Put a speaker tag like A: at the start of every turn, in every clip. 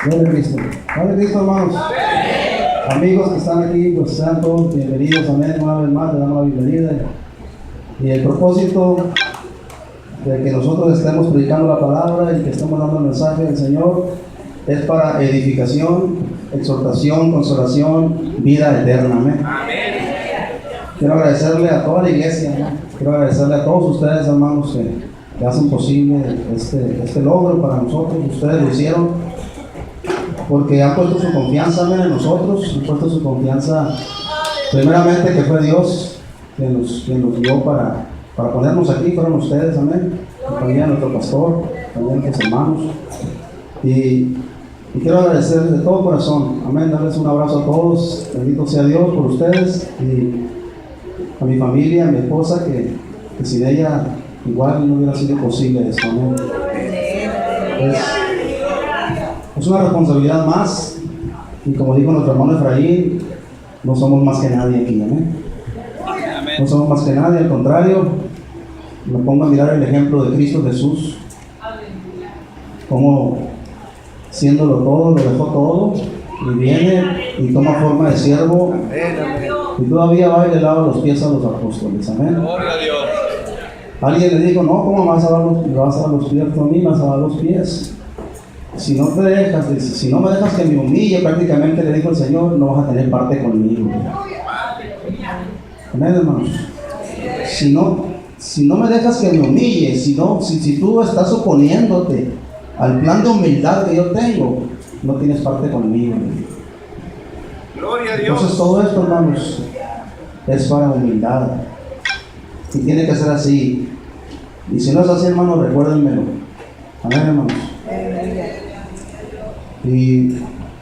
A: Padre Cristo. Padre Cristo, hermanos. Amigos que están aquí, pues sean todos bienvenidos. Amén. Una vez más, le damos la bienvenida. Y el propósito de que nosotros estemos predicando la palabra y que estemos dando el mensaje del Señor es para edificación, exhortación, consolación, vida eterna. Amén. Quiero agradecerle a toda la iglesia, ¿no? Quiero agradecerle a todos ustedes, hermanos, que hacen posible este logro para nosotros. Ustedes lo hicieron porque han puesto su confianza en nosotros, han puesto su confianza primeramente que fue Dios quien nos dio para ponernos aquí. Fueron ustedes, amén, también nuestro pastor, también nuestros hermanos, y quiero agradecerles de todo corazón, amén, darles un abrazo a todos. Bendito sea Dios por ustedes, y a mi familia, a mi esposa, que sin ella igual no hubiera sido posible esto, amén. Es una responsabilidad más, y como dijo nuestro hermano Efraín, no somos más que nadie aquí, amén. No somos más que nadie, al contrario, me pongo a mirar el ejemplo de Cristo Jesús, como siéndolo todo, lo dejó todo, y viene y toma forma de siervo, y todavía va y le lava los pies a los apóstoles, amén. Alguien le dijo, no, ¿cómo vas a lavar los pies tú a mí? Vas a lavar los pies. Si no me dejas que me humille, prácticamente le dijo el Señor, no vas a tener parte conmigo. Amén, hermanos. Si no me dejas que me humille, si tú estás oponiéndote al plan de humildad que yo tengo, no tienes parte conmigo.
B: Gloria a Dios.
A: Entonces todo esto, hermanos, es para humildad. Y tiene que ser así. Y si no es así, hermanos, recuérdenmelo. Amén, hermanos. Y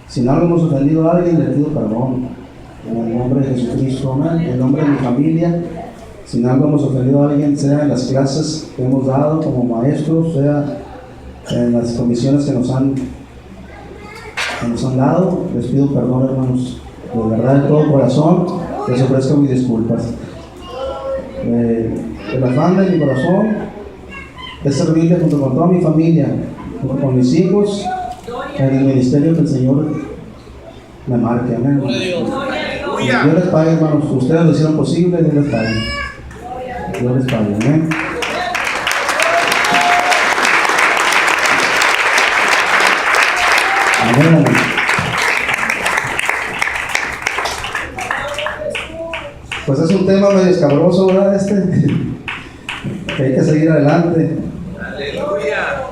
A: si en algo hemos ofendido a alguien, le pido perdón. En el nombre de Jesucristo, amén. En el nombre de mi familia. Si en algo hemos ofendido a alguien, sea en las clases que hemos dado como maestros, sea en las comisiones que nos han dado, les pido perdón, hermanos. De verdad, de todo corazón, les ofrezco mis disculpas. El afán de mi corazón es servirle junto con toda mi familia, junto con mis hijos, en el ministerio que el Señor me marque, amén. Dios les pague, hermanos. Ustedes lo hicieron posible, Dios les pague. Dios les pague, amén. Amén, amén. Pues es un tema medio escabroso, ¿verdad? Que hay que seguir adelante.
B: Aleluya.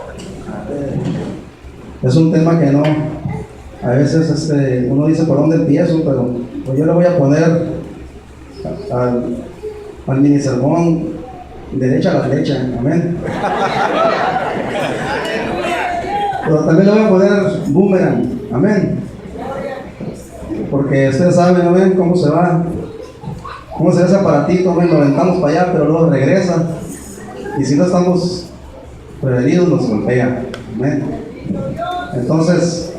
A: Es un tema que no, a veces uno dice por dónde empiezo, pero pues yo le voy a poner al mini sermón derecha a la flecha, amén. Pero también le voy a poner boomerang, amén. Porque ustedes saben, amén, cómo se ve ese aparatito, amén, lo aventamos para allá, pero luego regresa. Y si no estamos prevenidos, nos golpea, amén. Entonces,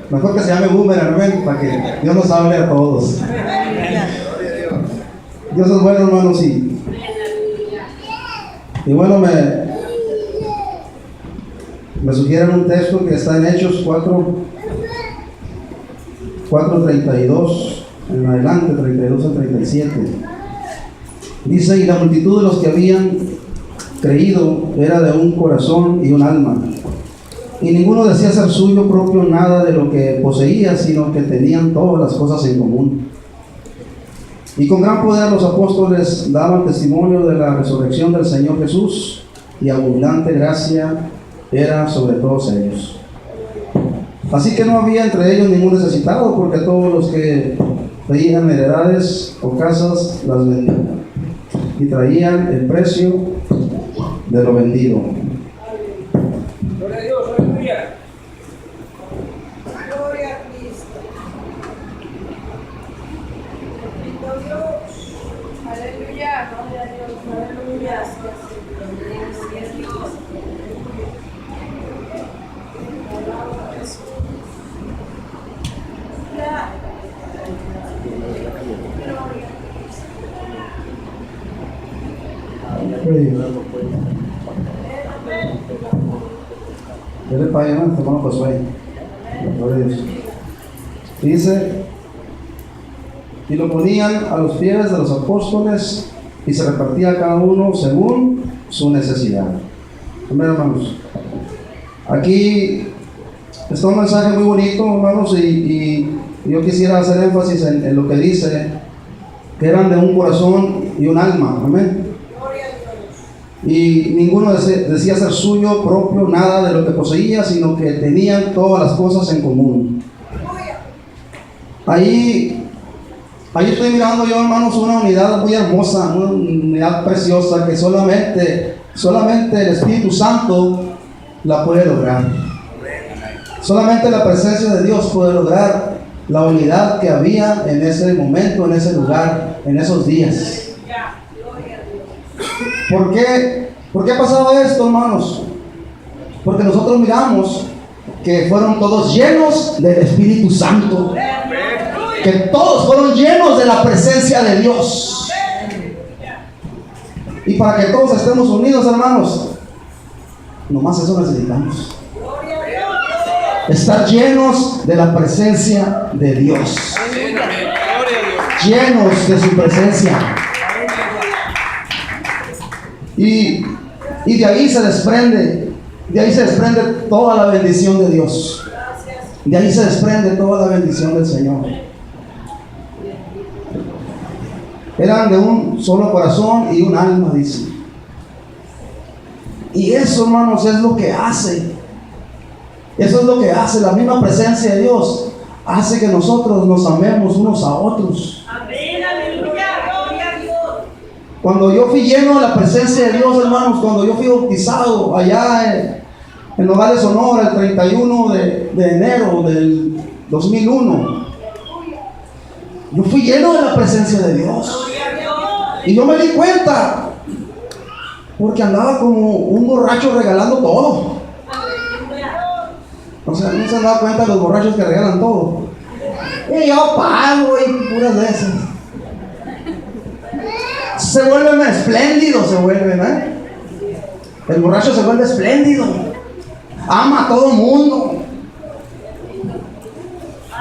A: mejor que se llame boomerang, amén, para que Dios nos hable a todos. Dios es bueno, hermanos, y bueno, me sugieren un texto que está en Hechos 4:32 en adelante, 32 al 37. Dice, y la multitud de los que habían creído era de un corazón y un alma, y ninguno decía ser suyo propio nada de lo que poseía, sino que tenían todas las cosas en común. Y con gran poder los apóstoles daban testimonio de la resurrección del Señor Jesús, y abundante gracia era sobre todos ellos. Así que no había entre ellos ningún necesitado, porque todos los que traían heredades o casas las vendían y traían el precio de lo vendido.
B: Gloria a Dios, aleluya.
C: Gloria a Cristo. Bendito Dios. Aleluya. Gloria a Dios. Aleluya.
A: Yo le pagué a hermano Josué. Gloria a Dios. Dice, y lo ponían a los pies de los apóstoles y se repartía a cada uno según su necesidad. Amén, hermanos. Aquí está un mensaje muy bonito, hermanos, y yo quisiera hacer énfasis en lo que dice, que eran de un corazón y un alma. Amén. Y ninguno decía ser suyo propio nada de lo que poseía, sino que tenían todas las cosas en común. Ahí estoy mirando yo, hermanos, una unidad muy hermosa, una unidad preciosa que solamente el Espíritu Santo la puede lograr. Solamente la presencia de Dios puede lograr la unidad que había en ese momento, en ese lugar, en esos días. ¿Por qué pasaba esto, hermanos? Porque nosotros miramos que fueron todos llenos del Espíritu Santo, que todos fueron llenos de la presencia de Dios. Y para que todos estemos unidos, hermanos, nomás eso necesitamos: estar llenos de la presencia de Dios, llenos de su presencia. Y de ahí se desprende toda la bendición de Dios. De ahí se desprende toda la bendición del Señor. Eran de un solo corazón y un alma, dice. Y eso, hermanos, es lo que hace. Eso es lo que hace la misma presencia de Dios. Hace que nosotros nos amemos unos a otros.
C: Amén, aleluya, gloria a Dios.
A: Cuando yo fui lleno de la presencia de Dios, hermanos, cuando yo fui bautizado allá en Nogales, Sonora, el 31 de enero del 2001, yo fui lleno de la presencia de Dios. Y yo me di cuenta, porque andaba como un borracho regalando todo. O sea, no se han dado cuenta de los borrachos que regalan todo. Y yo pago y puras de esas. Se vuelven espléndidos, El borracho se vuelve espléndido. Ama a todo mundo.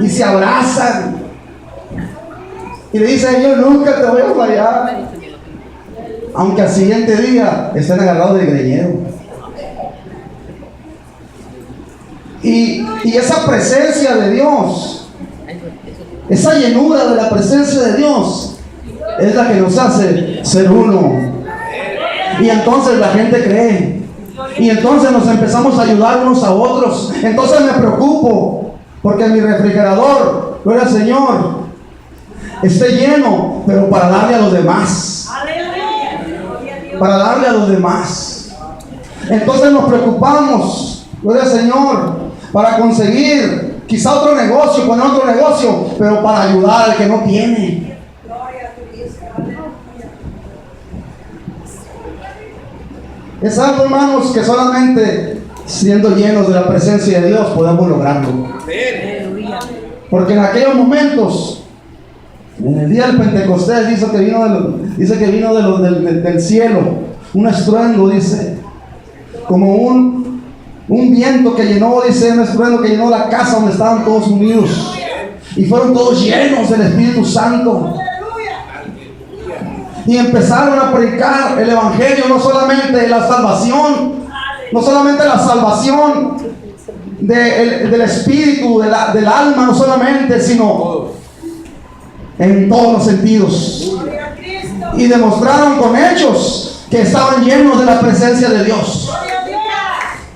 A: Y se abrazan. Y le dice: yo nunca te voy a fallar. Aunque al siguiente día estén agarrados del greñero. Y esa presencia de Dios, esa llenura de la presencia de Dios, es la que nos hace ser uno. Y entonces la gente cree. Y entonces nos empezamos a ayudar unos a otros. Entonces me preocupo porque mi refrigerador, gloria al Señor, esté lleno, pero para darle a los demás. Para darle a los demás. Entonces nos preocupamos, gloria al Señor, para conseguir quizá otro negocio, poner otro negocio, pero para ayudar al que no tiene. Es algo, hermanos, que solamente siendo llenos de la presencia de Dios podemos lograrlo. Porque en aquellos momentos, en el día del Pentecostés, dice que vino del cielo un estruendo, dice, como un viento que llenó, dice, un estruendo que llenó la casa donde estaban todos unidos, y fueron todos llenos del Espíritu Santo. Y empezaron a predicar el evangelio, no solamente la salvación del espíritu, del alma, no solamente, sino en todos los sentidos. Y demostraron con hechos que estaban llenos de la presencia de Dios.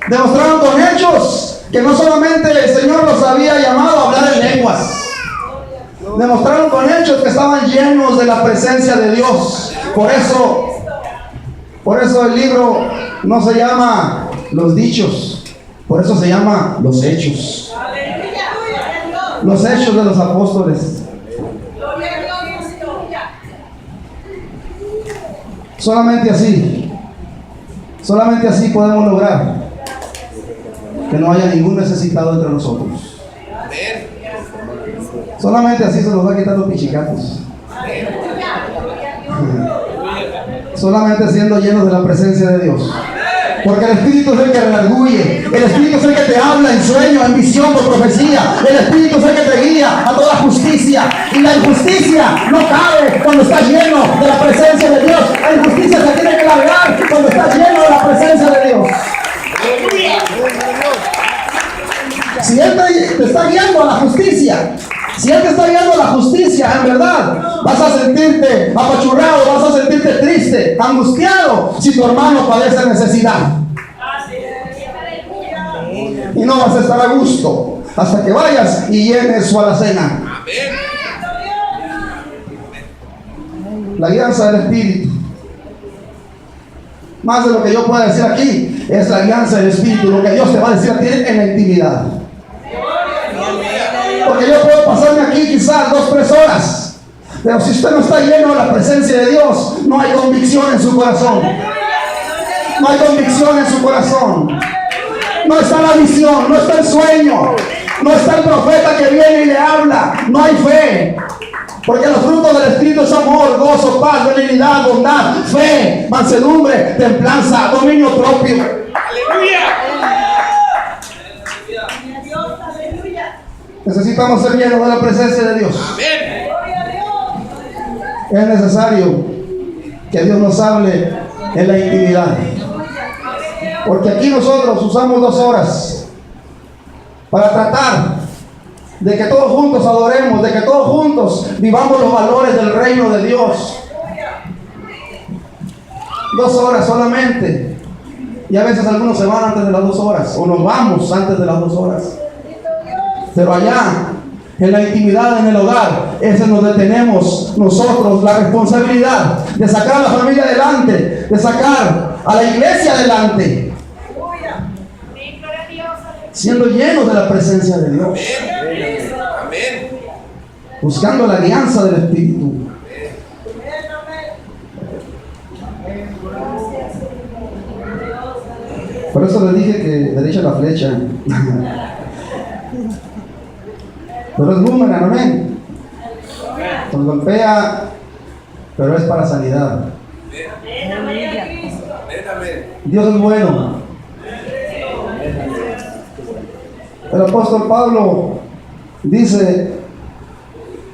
A: Demostraron con hechos que no solamente el Señor los había llamado a hablar en lenguas. Demostraron con hechos que estaban llenos de la presencia de Dios. Por eso el libro no se llama Los Dichos, por eso se llama Los Hechos. Los Hechos de los Apóstoles. Solamente así podemos lograr que no haya ningún necesitado entre nosotros. Solamente así se nos va a quitar los pichicatos. Solamente siendo llenos de la presencia de Dios. Porque el Espíritu es el que redarguye. El Espíritu es el que te habla en sueño, en visión, por profecía. El Espíritu es el que te guía a toda justicia. Y la injusticia no cabe cuando estás lleno de la presencia de Dios. La injusticia se tiene que largar cuando estás lleno de la presencia de Dios. Si Él te está guiando a la justicia, si Él te está guiando a la justicia, en verdad, vas a sentirte apachurrado, vas a sentirte triste, angustiado, si tu hermano padece necesidad. Y no vas a estar a gusto hasta que vayas y llenes su alacena. La guianza del Espíritu, más de lo que yo pueda decir aquí, es la guianza del Espíritu, lo que Dios te va a decir a ti en la intimidad. Porque yo puedo pasarme aquí quizás 2 o 3 horas, pero si usted no está lleno de la presencia de Dios, no hay convicción en su corazón. No hay convicción en su corazón. No está la visión, no está el sueño, no está el profeta que viene y le habla. No hay fe. Porque los frutos del Espíritu es amor, gozo, paz, benignidad, bondad, fe, mansedumbre, templanza, dominio propio. Necesitamos ser llenos de la presencia de Dios. Es necesario que Dios nos hable en la intimidad. Porque aquí nosotros usamos 2 horas para tratar de que todos juntos adoremos, de que todos juntos vivamos los valores del reino de Dios. 2 horas solamente. Y a veces algunos se van antes de las 2 horas, o nos vamos antes de las 2 horas. Pero allá, en la intimidad, en el hogar, es en donde tenemos nosotros la responsabilidad de sacar a la familia adelante, de sacar a la iglesia adelante, siendo llenos de la presencia de Dios, buscando la alianza del Espíritu. Por eso les dije que derecha la flecha. Pero es boomerang, amén. Nos golpea, pero es para sanidad. Dios es bueno. El apóstol Pablo dice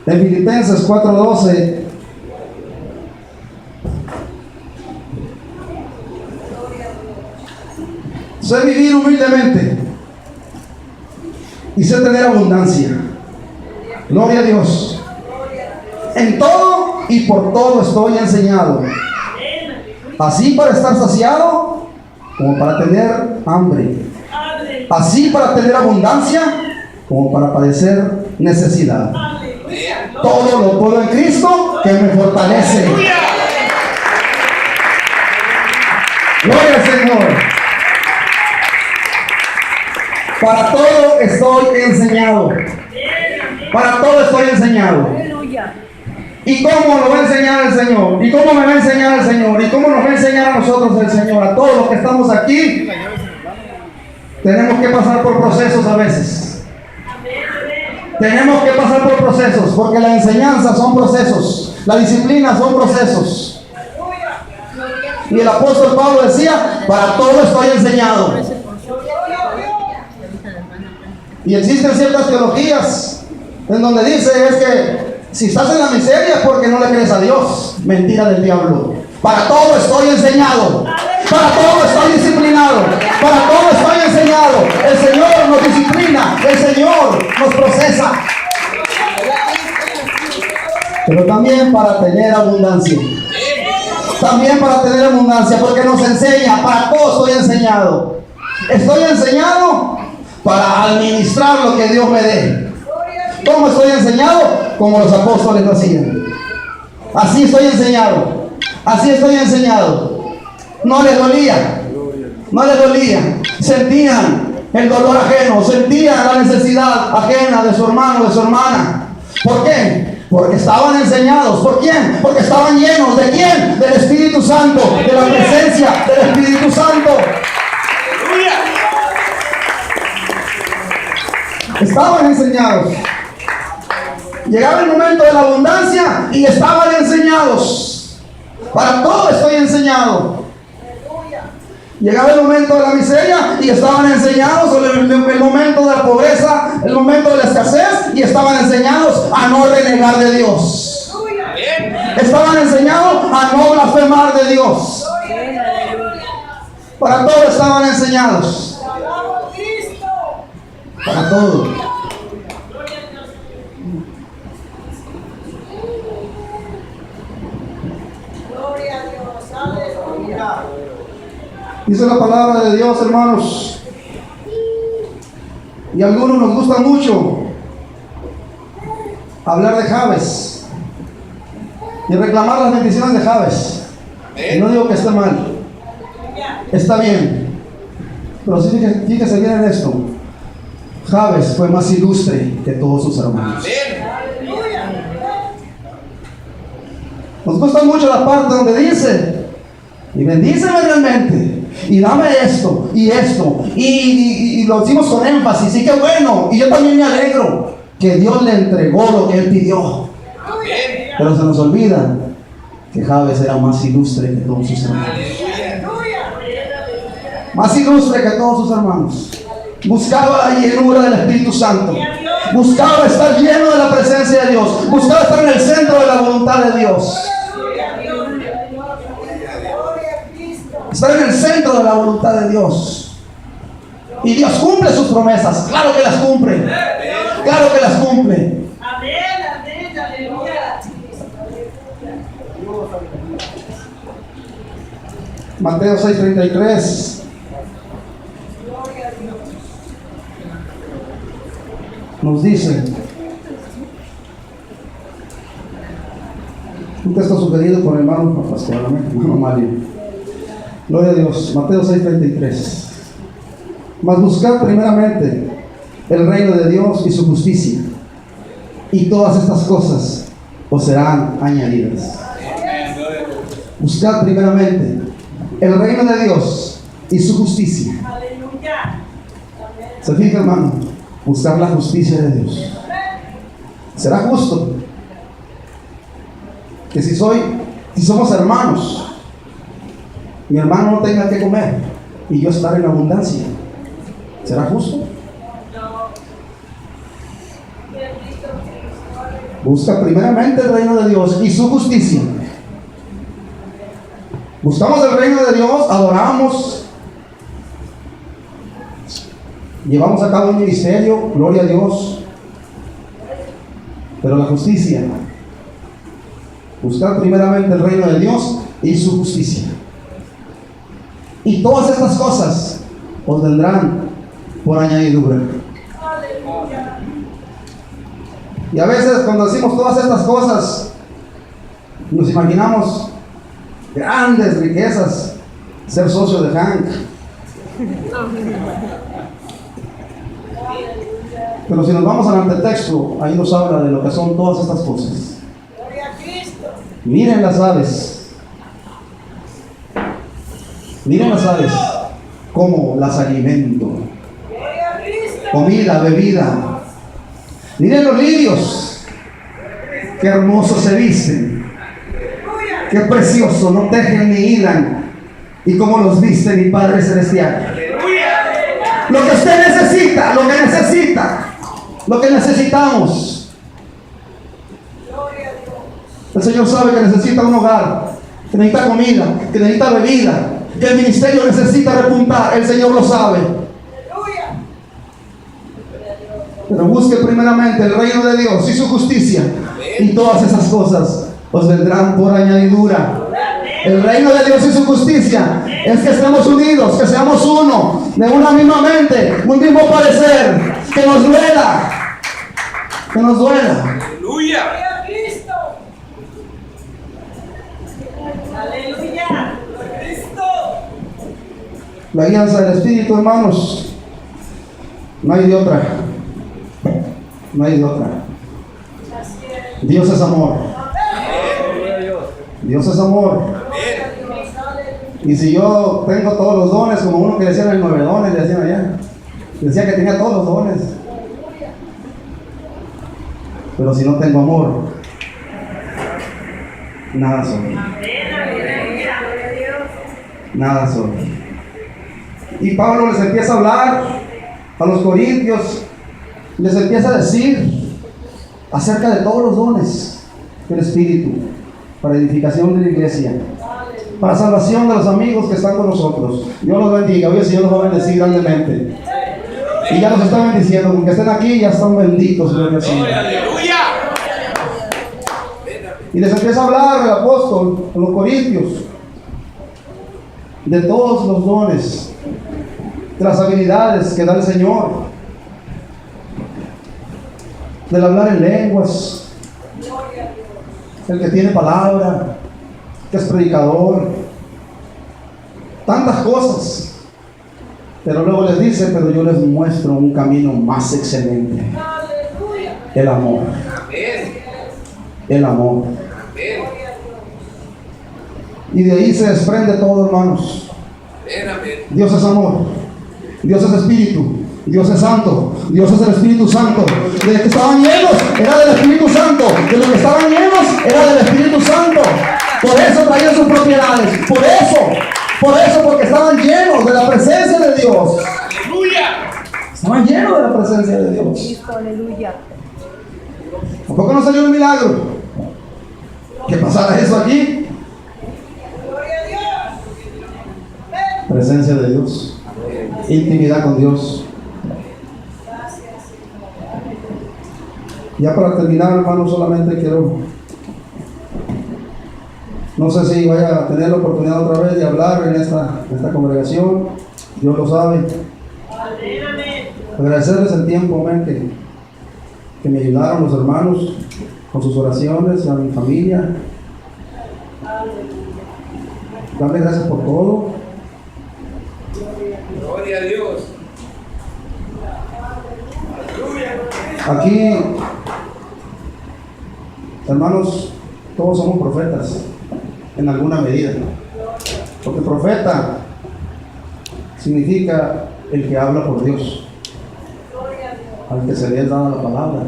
A: en Filipenses 4:12: sé vivir humildemente y sé tener abundancia. Gloria a Dios. En todo y por todo estoy enseñado, así para estar saciado como para tener hambre, así para tener abundancia como para padecer necesidad. Todo lo puedo en Cristo que me fortalece. Gloria al Señor. Para todo estoy enseñado. Para todo estoy enseñado. ¿Y cómo lo va a enseñar el Señor? ¿Y cómo me va a enseñar el Señor? ¿Y cómo nos va a enseñar a nosotros el Señor? A todos los que estamos aquí, tenemos que pasar por procesos a veces. Tenemos que pasar por procesos, porque la enseñanza son procesos, la disciplina son procesos. Y el apóstol Pablo decía: para todo estoy enseñado. Y existen ciertas teologías en donde dice es que si estás en la miseria es porque no le crees a Dios. Mentira del diablo. Para todo estoy enseñado. Para todo estoy disciplinado. Para todo estoy enseñado. El Señor nos disciplina. El Señor nos procesa. Pero también para tener abundancia. También para tener abundancia, porque nos enseña. Para todo estoy enseñado. Estoy enseñado para administrar lo que Dios me dé. ¿Cómo estoy enseñado? Como los apóstoles lo hacían. Así estoy enseñado. Así estoy enseñado. No les dolía. No les dolía. Sentían el dolor ajeno. Sentían la necesidad ajena de su hermano, de su hermana. ¿Por qué? Porque estaban enseñados. ¿Por quién? Porque estaban llenos. ¿De quién? Del Espíritu Santo. De la presencia del Espíritu Santo. Estaban enseñados. Llegaba el momento de la abundancia y estaban enseñados. Para todo estoy enseñado. Llegaba el momento de la miseria y estaban enseñados, o el momento de la pobreza, el momento de la escasez, y estaban enseñados a no renegar de Dios. Estaban enseñados a no blasfemar de Dios. Para todo estaban enseñados. Para todo. Dice la palabra de Dios, hermanos, y a algunos nos gusta mucho hablar de Jabes y reclamar las bendiciones de Jabes. Y no digo que esté mal, está bien, pero sí, fíjese bien en esto. Jabes fue más ilustre que todos sus hermanos. Nos gusta mucho la parte donde dice: y bendíceme realmente, y dame esto, y lo decimos con énfasis, y qué bueno, y yo también me alegro que Dios le entregó lo que él pidió. Pero se nos olvida que Jabes era más ilustre que todos sus hermanos. Más ilustre que todos sus hermanos. Buscaba la llenura del Espíritu Santo. Buscaba estar lleno de la presencia de Dios. Buscaba estar en el centro de la voluntad de Dios. Estar en el centro de la voluntad de Dios. Y Dios cumple sus promesas. Claro que las cumple. Claro que las cumple.
C: Amén, aleluya.
A: Mateo 6:33. Nos dice, un texto sugerido por el hermano pastor, hermano Mario. Gloria a Dios. Mateo 6:33. Mas buscad primeramente el reino de Dios y su justicia, y todas estas cosas os serán añadidas. Buscad primeramente el reino de Dios y su justicia. ¿Se fija, hermano? Buscar la justicia de Dios. ¿Será justo que si somos hermanos, mi hermano no tenga que comer y yo estar en abundancia? ¿Será justo? Busca primeramente el reino de Dios y su justicia. Buscamos el reino de Dios, adoramos, llevamos a cabo un ministerio, gloria a Dios. Pero la justicia, buscar primeramente el reino de Dios y su justicia. Y todas estas cosas os vendrán por añadidura. Y a veces cuando decimos todas estas cosas, nos imaginamos grandes riquezas, ser socio de Hank. Pero si nos vamos al antetexto, ahí nos habla de lo que son todas estas cosas. Miren las aves. Miren las aves, cómo las alimento. Comida, bebida. Miren los lirios, qué hermosos se visten. Qué precioso, no tejen ni hilan. Y cómo los viste mi Padre Celestial. Lo que usted necesita, lo que necesitamos. El Señor sabe que necesita un hogar, que necesita comida, que necesita bebida, que el ministerio necesita repuntar. El Señor lo sabe. Pero busque primeramente el reino de Dios y su justicia, y todas esas cosas os vendrán por añadidura. El reino de Dios y su justicia es que estemos unidos, que seamos uno, de una misma mente, un mismo parecer, que nos duela,
B: Aleluya.
C: Aleluya.
A: La alianza del Espíritu, hermanos, no hay de otra. No hay de otra. Dios es amor. Dios es amor. Y si yo tengo todos los dones, como uno que decían el 9 dones, le decían allá, decía que tenía todos los dones, pero si no tengo amor, nada soy. Nada soy. Y Pablo les empieza a hablar a los corintios, les empieza a decir acerca de todos los dones del Espíritu, para edificación de la iglesia, para salvación de los amigos que están con nosotros. Dios los bendiga. Hoy el Señor los va a bendecir grandemente. Y ya nos está bendiciendo, con que estén aquí ya están benditos. Gloria al Señor. Y les empieza a hablar el apóstol a los corintios de todos los dones, de las habilidades que da el Señor, del hablar en lenguas, el que tiene palabra, que es predicador, tantas cosas. Pero luego les dice, pero yo les muestro un camino más excelente: el amor. El amor. Y de ahí se desprende todo, hermanos. Dios es amor, Dios es espíritu, Dios es santo, Dios es el Espíritu Santo. De los que estaban llenos era del Espíritu Santo, de los que estaban llenos era del Espíritu Santo. Por eso traían sus propiedades, por eso, porque estaban llenos de la presencia de Dios. Estaban llenos de la presencia de Dios.
C: Aleluya.
A: ¿A poco no salió un milagro? ¿Que pasara eso aquí? Presencia de Dios, intimidad con Dios. Ya para terminar, hermano, solamente quiero, no sé si vaya a tener la oportunidad otra vez de hablar en esta congregación. Dios lo sabe. Agradecerles el tiempo, amén, que me ayudaron los hermanos con sus oraciones, a mi familia. Darle gracias por todo.
B: Gloria a Dios.
A: Aquí, hermanos, todos somos profetas en alguna medida. Porque profeta significa el que habla por Dios, al que se le es dada la palabra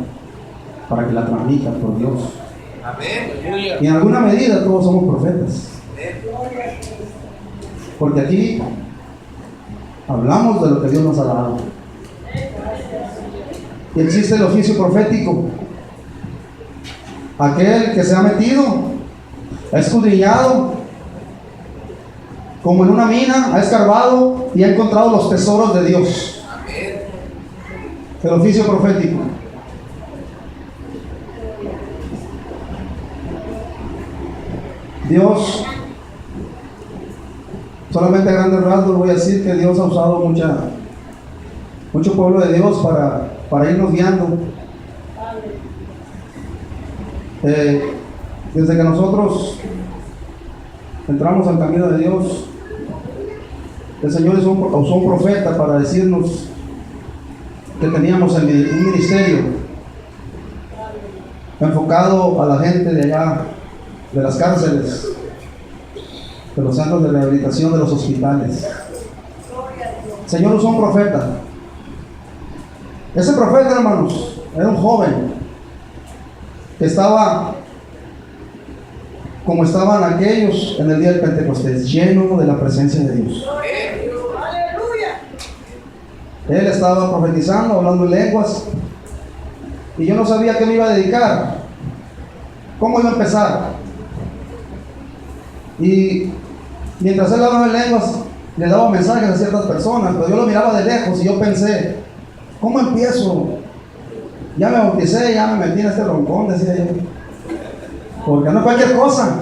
A: para que la transmita por Dios.
B: Amén.
A: Y en alguna medida todos somos profetas. Porque aquí hablamos de lo que Dios nos ha dado. Y existe el oficio profético. Aquel que se ha metido, ha escudriñado, como en una mina, ha escarbado y ha encontrado los tesoros de Dios. El oficio profético. Dios, solamente a grandes rasgos voy a decir que Dios ha usado mucho pueblo de Dios para irnos guiando. Desde que nosotros entramos al camino de Dios, el Señor usó un profeta para decirnos que teníamos un ministerio enfocado a la gente de allá, de las cárceles, de los centros de rehabilitación, de los hospitales. El Señor usó un profeta. Ese profeta, hermanos, era un joven que estaba como estaban aquellos en el día del Pentecostés, lleno de la presencia de Dios. Él estaba profetizando, hablando en lenguas, y yo no sabía a qué me iba a dedicar, cómo iba a empezar. Y mientras él hablaba en lenguas, le daba mensajes a ciertas personas, pero yo lo miraba de lejos y yo pensé, ¿cómo empiezo? Ya me bauticé, ya me metí en este roncón, decía yo. Porque no es cualquier cosa,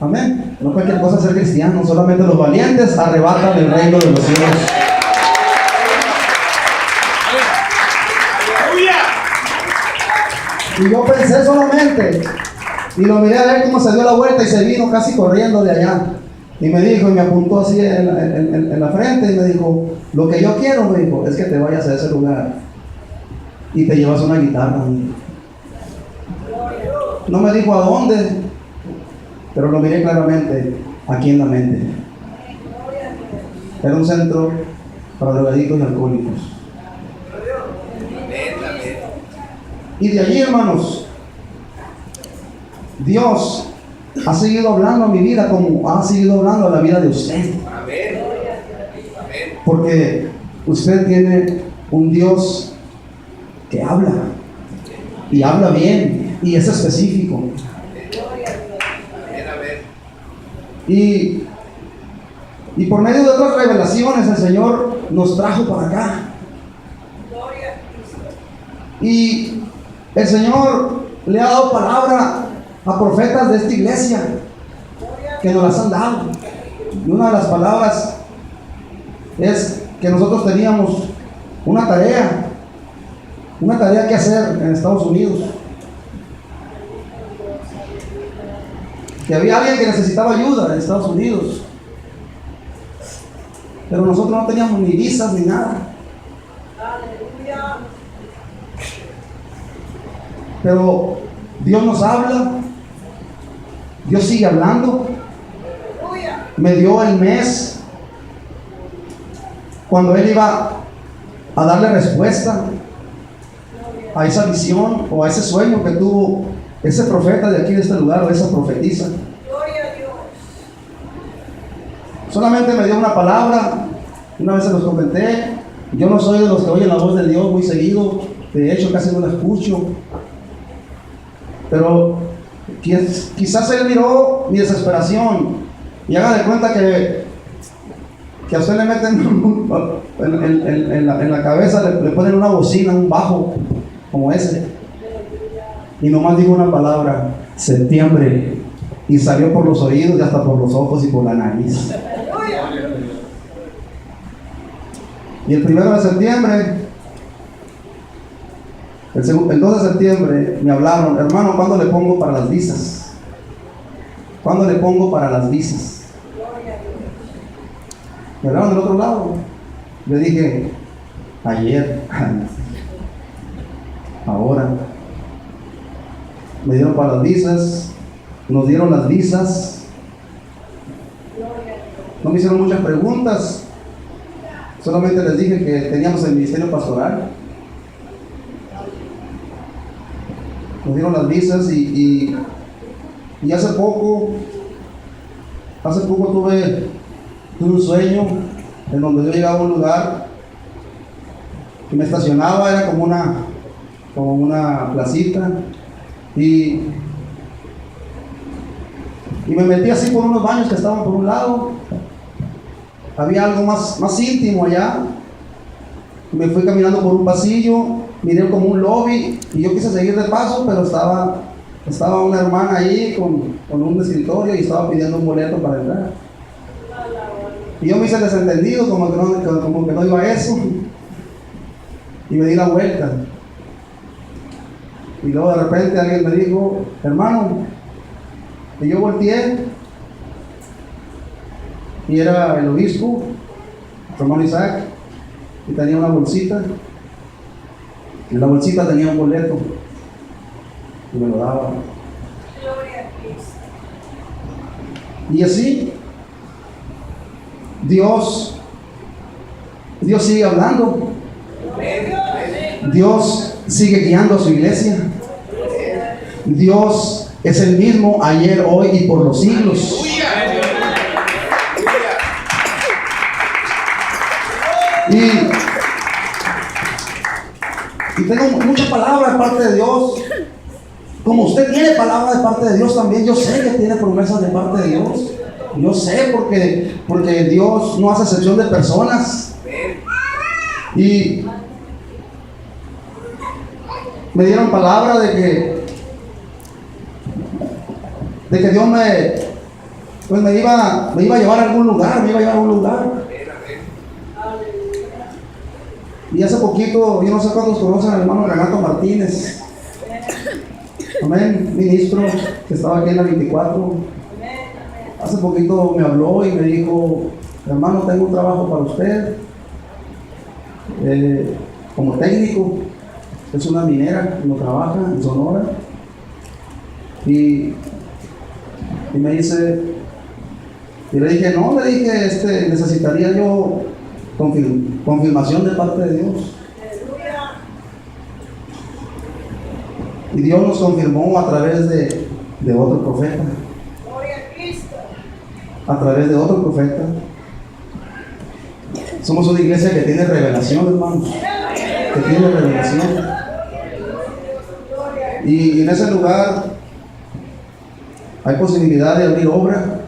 A: amén. No es cualquier cosa ser cristiano, solamente los valientes arrebatan el reino de los cielos. Y yo pensé solamente, y lo miré a ver cómo se dio la vuelta y se vino casi corriendo de allá. Y me dijo, y me apuntó así en la frente y me dijo, lo que yo quiero, me dijo, es que te vayas a ese lugar y te llevas una guitarra. No me dijo a dónde, pero lo miré claramente aquí en la mente. Era un centro para drogadictos y alcohólicos. Y de allí, hermanos, Dios ha seguido hablando a mi vida como ha seguido hablando a la vida de usted. Porque usted tiene un Dios que habla, y habla bien, y es específico.
B: Amén, amén.
A: Y por medio de otras revelaciones el Señor nos trajo para acá. Y el Señor le ha dado palabra a profetas de esta iglesia que nos las han dado. Y una de las palabras es que nosotros teníamos una tarea que hacer en Estados Unidos. Que había alguien que necesitaba ayuda en Estados Unidos. Pero nosotros no teníamos ni visas ni nada. Pero Dios nos habla. Dios sigue hablando. Me dio el mes cuando Él iba a darle respuesta a esa visión o a ese sueño que tuvo ese profeta de aquí de este lugar o esa profetisa. Solamente me dio una palabra. Una vez se los comenté. Yo no soy de los que oyen la voz de Dios muy seguido. De hecho, casi no la escucho. Pero quizás Él miró mi desesperación. Y haga de cuenta que a usted le meten en la cabeza, le ponen una bocina, un bajo como ese. Y nomás dijo una palabra: septiembre. Y salió por los oídos y hasta por los ojos y por la nariz. Y el 1 de septiembre, el 2 de septiembre, me hablaron: hermano, ¿cuándo le pongo para las visas? ¿Cuándo le pongo para las visas? Me hablaron del otro lado. Le dije: ayer. Ahora. Me dieron para las visas. Nos dieron las visas. No me hicieron muchas preguntas. Solamente les dije que teníamos el ministerio pastoral. Nos dieron las visas y hace poco tuve un sueño en donde yo llegaba a un lugar y me estacionaba, era como una placita, y me metí así por unos baños que estaban por un lado. Había algo más íntimo allá. Me fui caminando por un pasillo, miré como un lobby y yo quise seguir de paso, pero estaba una hermana ahí con un escritorio y estaba pidiendo un boleto para entrar. Y yo me hice desentendido, como que no iba a eso, y me di la vuelta. Y luego de repente alguien me dijo: hermano. Y yo volteé y era el obispo, hermano Isaac, y tenía una bolsita. En la bolsita tenía un boleto y me lo daba. Y así Dios sigue hablando. Dios sigue guiando a su iglesia. Dios es el mismo ayer, hoy y por los siglos. Y tengo mucha palabra de parte de Dios. Como usted tiene palabra de parte de Dios también, yo sé que tiene promesas de parte de Dios. Yo sé porque Dios no hace excepción de personas. Y me dieron palabra de que Dios me iba a llevar a algún lugar, me iba a llevar a un lugar. Y hace poquito, yo no sé cuántos conocen al hermano Renato Martínez. Amén, ministro que estaba aquí en la 24. Hace poquito me habló y me dijo: hermano, tengo un trabajo para usted, como técnico. Es una minera, no trabaja en Sonora. Y me dice, y le dije: no, le dije, necesitaría yo confirmación de parte de Dios. Y Dios nos confirmó a través de otro profeta. A través de otro profeta. Somos una iglesia que tiene revelación, hermanos. Que tiene revelación. Y en ese lugar hay posibilidad de abrir obra.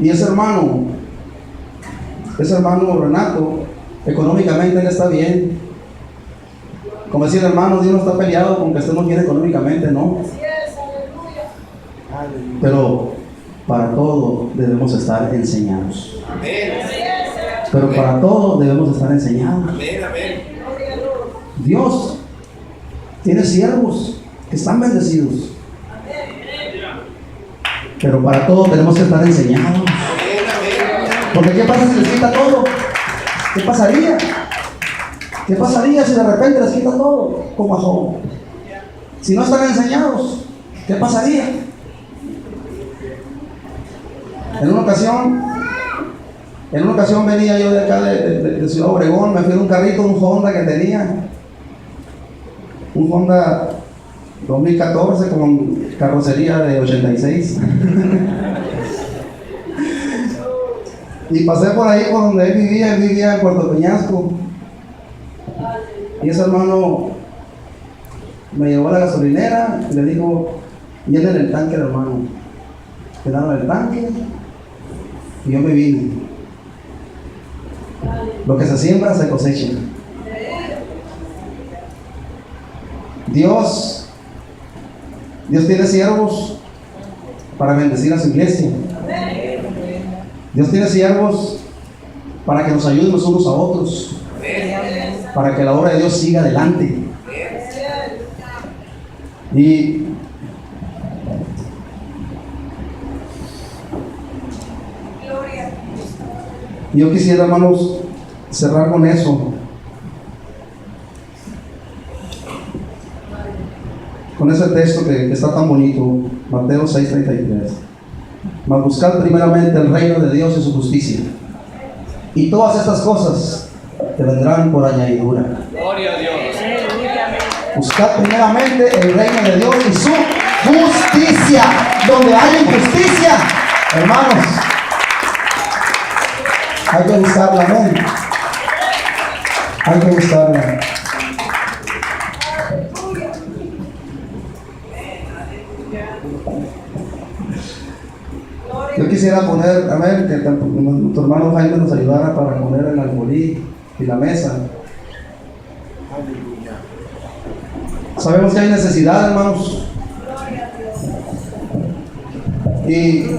A: Y ese hermano Renato, económicamente él está bien. Como decía el hermano, Dios no está peleado con que estemos bien económicamente, ¿no? Pero para todo debemos estar enseñados. Pero para todo debemos estar enseñados. Dios tiene siervos que están bendecidos. Pero para todo tenemos que estar enseñados. Porque ¿qué pasa si les quita todo? ¿Qué pasaría? ¿Qué pasaría si de repente les quita todo? Como a Job. Si no están enseñados, ¿qué pasaría? En una ocasión venía yo de acá de Ciudad Obregón, me fui en un carrito, un Honda que tenía. Un Honda 2014 con carrocería de 86. Y pasé por ahí por donde él vivía en Puerto Peñasco. Y ese hermano me llevó a la gasolinera y le dijo, llenen el tanque, hermano. Llenaron el tanque y yo me vine. Lo que se siembra se cosecha. Dios tiene siervos para bendecir a su iglesia. Dios tiene siervos para que nos ayuden los unos a otros, para que la obra de Dios siga adelante. Y yo quisiera, hermanos, cerrar con eso. Con ese texto que está tan bonito, Mateo 6:33. Mas buscad primeramente el reino de Dios y su justicia, y todas estas cosas te vendrán por añadidura.
B: Gloria a Dios.
A: Buscad primeramente el reino de Dios y su justicia. Donde hay injusticia, hermanos, hay que buscarla, amén. Hay que buscarla. Yo quisiera poner, a ver, que tu hermano Jaime nos ayudara para poner el alfolí y la mesa. Sabemos que hay necesidad, hermanos. Y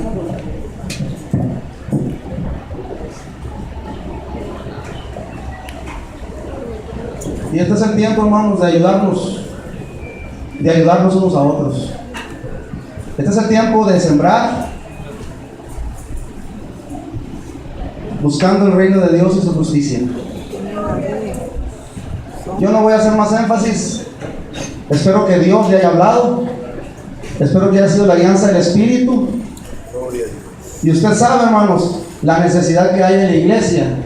A: este es el tiempo, hermanos, de ayudarnos unos a otros. Este es el tiempo de sembrar, buscando el reino de Dios y su justicia. Yo no voy a hacer más énfasis. Espero que Dios le haya hablado. Espero que haya sido la alianza del Espíritu. Y usted sabe, hermanos, la necesidad que hay en la iglesia.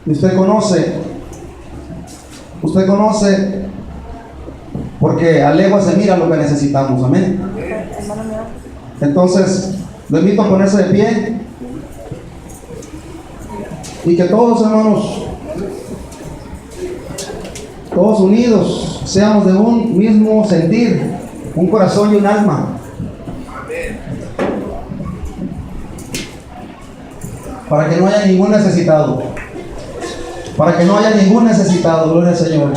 A: Y usted conoce, porque a legua se mira lo que necesitamos. Amén. Entonces, lo invito a ponerse de pie. Y que todos, hermanos, todos unidos, seamos de un mismo sentir, un corazón y un alma. Para que no haya ningún necesitado. Para que no haya ningún necesitado, gloria al Señor.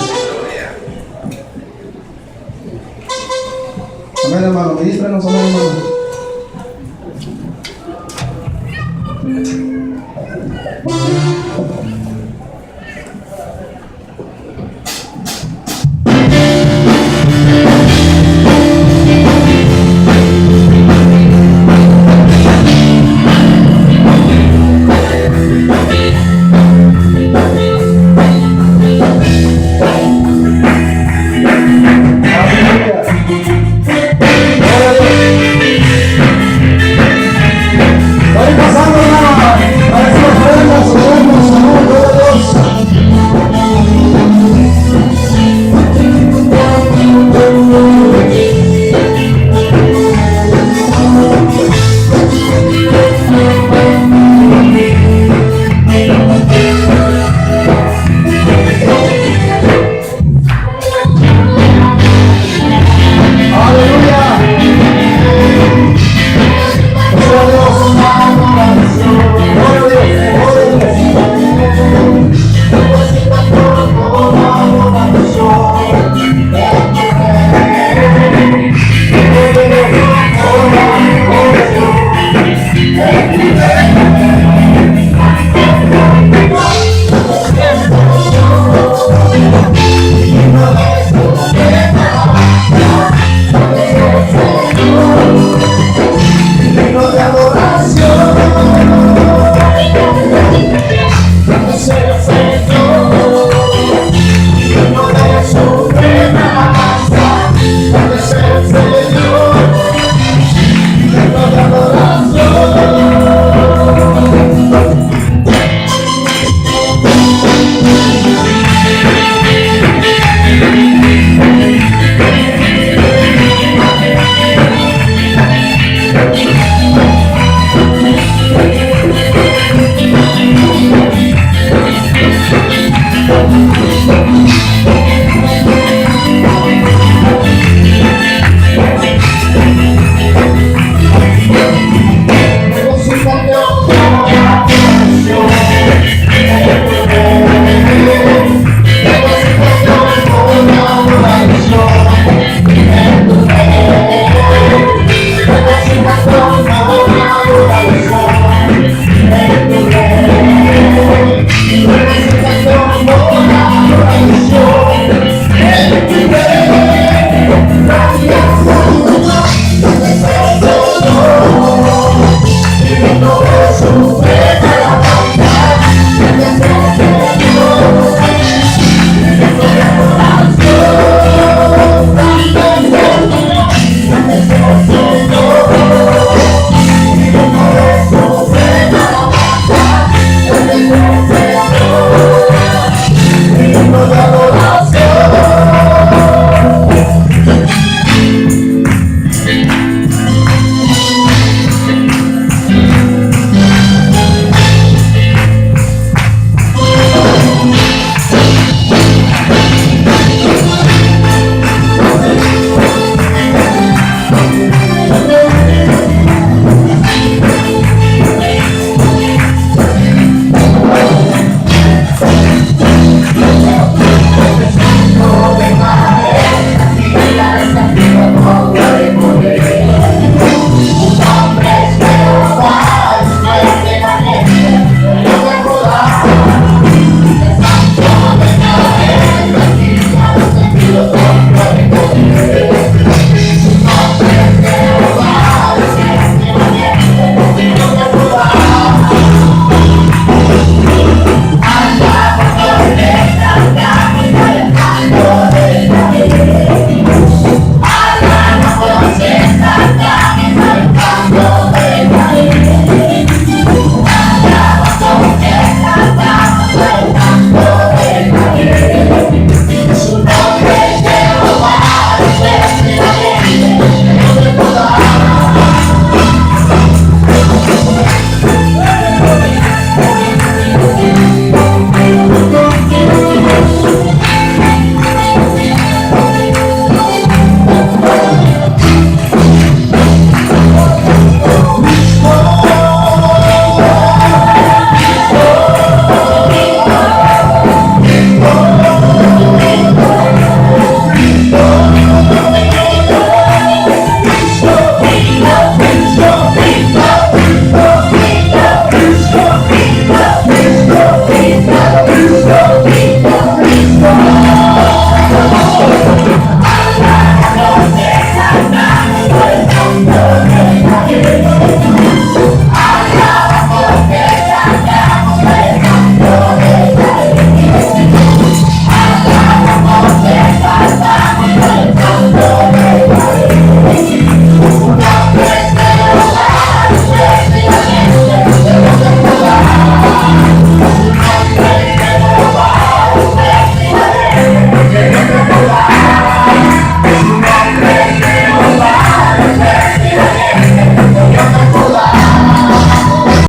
A: Amén, hermano. Ministrenos, amén, hermano.